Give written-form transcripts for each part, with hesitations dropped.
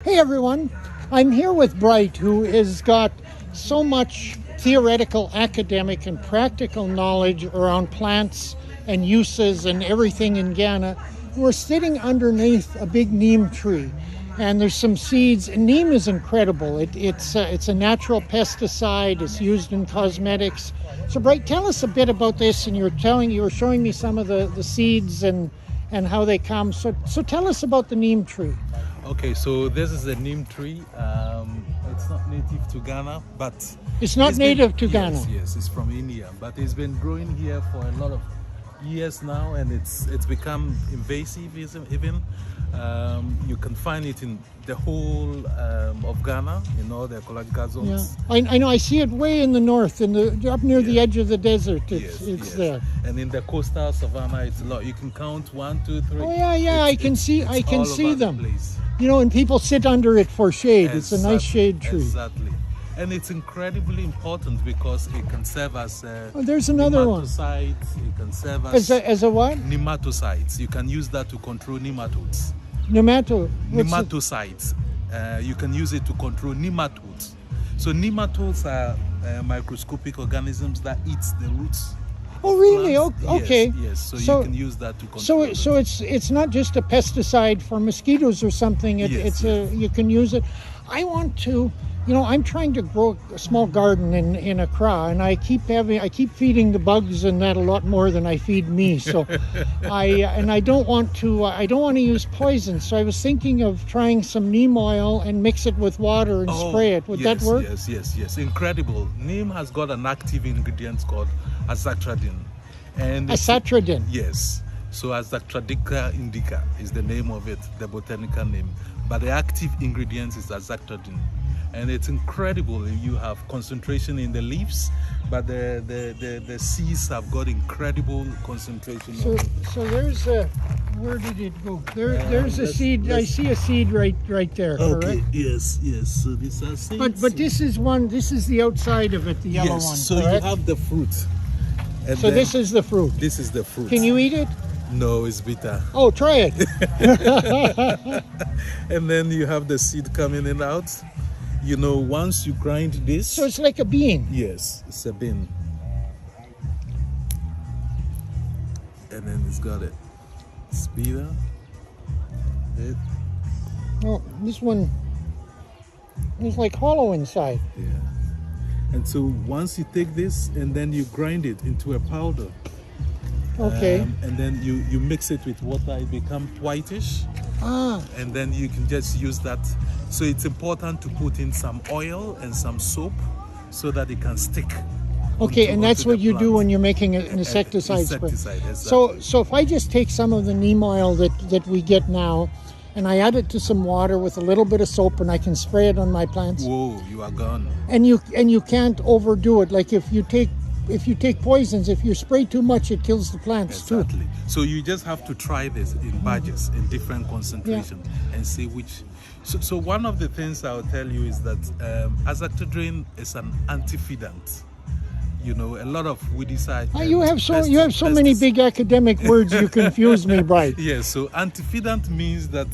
Hey everyone, I'm here with Bright, who has got so much theoretical, academic, and practical knowledge around plants and uses and everything in Ghana. We're sitting underneath a big neem tree, and there's some seeds. Neem is incredible. It's a natural pesticide. It's used in cosmetics. So Bright, tell us a bit about this, and you were showing me some of the seeds and how they come. So tell us about the neem tree. Okay, so this is a neem tree. It's not native to Ghana, but it's not native to Ghana. Yes, it's from India, but it's been growing here for a lot of years now, and it's become invasive even. You can find it in the whole of Ghana, in all the ecological zones. Yeah. I know. I see it way in the north, up near the edge of the desert. It's there. And in the coastal savanna, it's a lot. You can count 1, 2, 3. Oh yeah. I can see them. The you know, and people sit under it for shade. Exactly, it's a nice shade tree. Exactly. And it's incredibly important because it can serve as there's another one. It can serve as a what? Nematocides. You can use that to control nematodes. Nematocides. You can use it to control nematodes. So nematodes are microscopic organisms that eat the roots. Oh really? Okay. Yes. So you can use that to control. So it's not just a pesticide for mosquitoes or something. You can use it. I want to. You know, I'm trying to grow a small garden in Accra, and I keep feeding the bugs and that a lot more than I feed me. So, I don't want to use poison. So I was thinking of trying some neem oil and mix it with water and spray it. Would that work? Yes. Incredible. Neem has got an active ingredient called azadirachta. Azadirachta. Yes. So Azadirachta indica is the name of it, the botanical name. But the active ingredient is Azadirachta. And it's incredible. You have concentration in the leaves, but the seeds have got incredible concentration. So there's where did it go? There's a seed. I see a seed right there. Okay. Correct? Yes. So these are seeds. But this is one. This is the outside of it, the yellow one. So correct? you have the fruit. And so this is the fruit. This is the fruit. Can you eat it? No, it's bitter. Oh, try it. And then you have the seed coming in out. You know, once you grind this... So it's like a bean? Yes, it's a bean. And then it's got it. Speeder. Oh, this one is like hollow inside. Yeah. And so once you take this and then you grind it into a powder. Okay. And then you mix it with water, it becomes whitish. And then you can just use that. So it's important to put in some oil and some soap so that it can stick. Okay, and that's what you do when you're making an insecticide spray. Exactly. So if I just take some of the neem oil that we get now, and I add it to some water with a little bit of soap, and I can spray it on my plants. Whoa, you are gone. And you can't overdo it. Like if you take poisons, if you spray too much, it kills the plants too. Exactly. So you just have to try this in batches, in different concentration, and see which. So one of the things I'll tell you is that Azadirachta is an antifidant. You know, a lot of weedicide. You have so many big academic words. You confuse me, Bright. Yes. So antifidant means that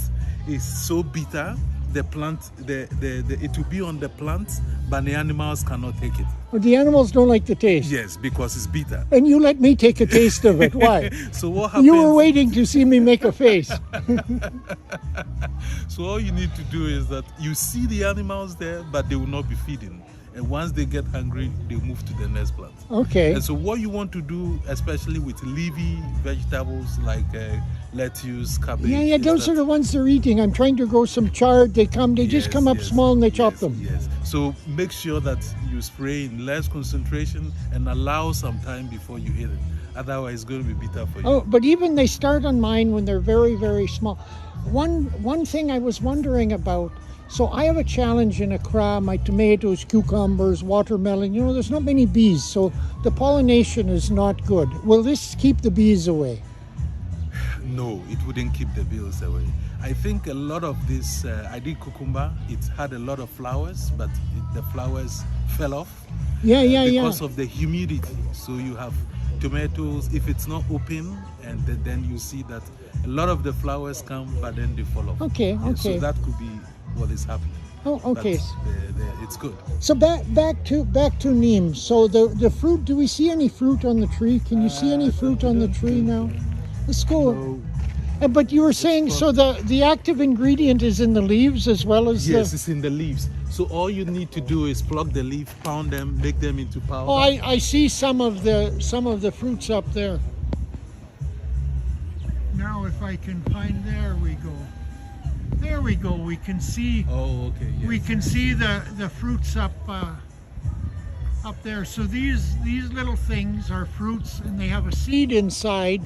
it's so bitter. The plant, it will be on the plant, but the animals cannot take it. Well, the animals don't like the taste. Yes, because it's bitter. And you let me take a taste of it. Why? So what happens? You were waiting to see me make a face. So all you need to do is that you see the animals there, but they will not be feeding. And once they get hungry, they move to the next plant. Okay. And so what you want to do, especially with leafy vegetables like lettuce, cabbage. Yeah, those are the ones they're eating. I'm trying to grow some chard. They just come up small and they chop them. Yes. So make sure that you spray in less concentration and allow some time before you eat it. Otherwise, it's going to be bitter for you. Oh, but even they start on mine when they're very, very small. One thing I was wondering about. So I have a challenge in Accra, my tomatoes, cucumbers, watermelon, there's not many bees, so the pollination is not good. Will this keep the bees away? No, it wouldn't keep the bees away. I think a lot of this, I did cucumber, it had a lot of flowers, but the flowers fell off. Because of the humidity. So you have tomatoes, if it's not open, and then you see that a lot of the flowers come, but then they fall off. Okay. So that could be what is happening. Oh, okay. It's good. So back to neem. So the fruit. Do we see any fruit on the tree? Can you see any fruit on the tree now? Let's go. No. But you were saying so the active ingredient is in the leaves as well as yes, it's in the leaves. So all you need to do is pluck the leaf, pound them, make them into powder. Oh, I see some of the fruits up there. Now, if I can find, there we go. There we go. We can see. Oh, okay. Yes. We can see the fruits up there. So these little things are fruits, and they have a seed inside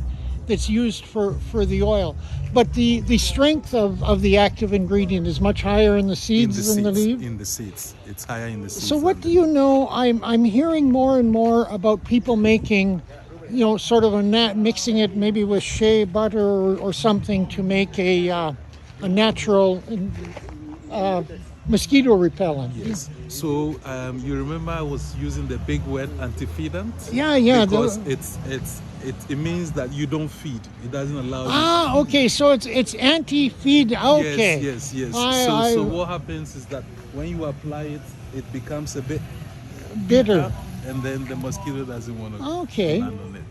that's used for the oil. But the strength of the active ingredient is much higher in the seeds than the leaves. In the seeds, it's higher in the seeds. So what do you know? I'm hearing more and more about people making, sort of mixing it maybe with shea butter or something to make a natural mosquito repellent. Yes. So you remember I was using the big word anti-feedant? Yeah. Because it means that you don't feed. It doesn't allow you. Okay. So it's anti-feed. Okay. Yes. So what happens is that when you apply it, it becomes a bit bitter, and then the mosquito doesn't want to land on it.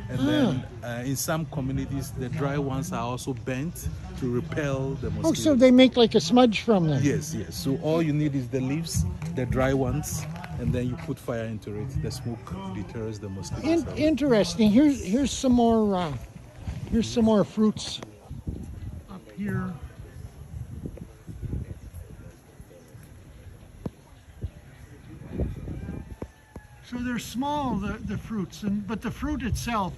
And then in some communities, the dry ones are also bent to repel the mosquito. Oh, so they make like a smudge from them? Yes. So all you need is the leaves, the dry ones, and then you put fire into it. The smoke deters the mosquitoes. Interesting. Here's some more. Here's some more fruits up here. So they're small, the fruits, but the fruit itself,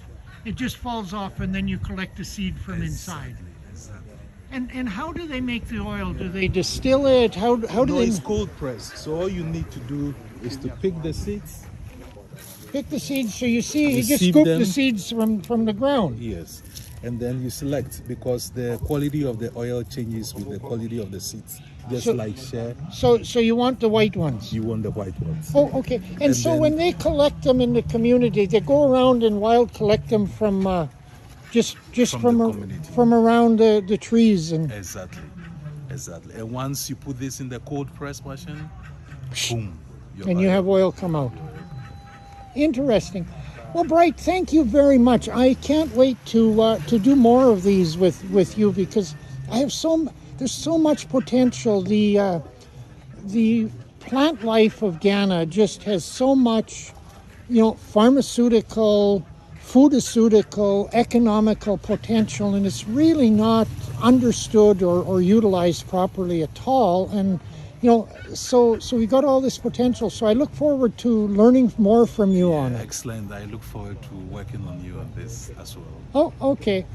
it just falls off, and then you collect the seed from inside. Exactly. And how do they make the oil? Do they distill it? How do they? It's cold pressed. So all you need to do is to pick the seeds. Pick the seeds. So you just sieve scoop them. the seeds from the ground. Yes, and then you select, because the quality of the oil changes with the quality of the seeds. Just like share. So you want the white ones? You want the white ones. Oh, okay. And so when they collect them in the community, they go around and wild collect them from just from around the trees and. Exactly. And once you put this in the cold press machine, boom, and you have oil come out. Interesting. Well, Bright, thank you very much. I can't wait to do more of these with you, because I have there's so much potential. The plant life of Ghana just has so much, pharmaceutical, pharmaceutical, economical potential, and it's really not understood or utilized properly at all. And so we got all this potential. So I look forward to learning more from you on it. Excellent. I look forward to working on you on this as well. Oh, okay.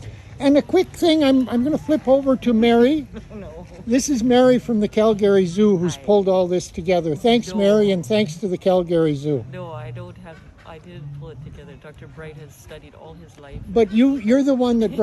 And a quick thing, I'm going to flip over to Mary. No. This is Mary from the Calgary Zoo, who's pulled all this together. Thanks, Mary, and thanks to the Calgary Zoo. No, I didn't pull it together. Dr. Bright has studied all his life. But you're the one that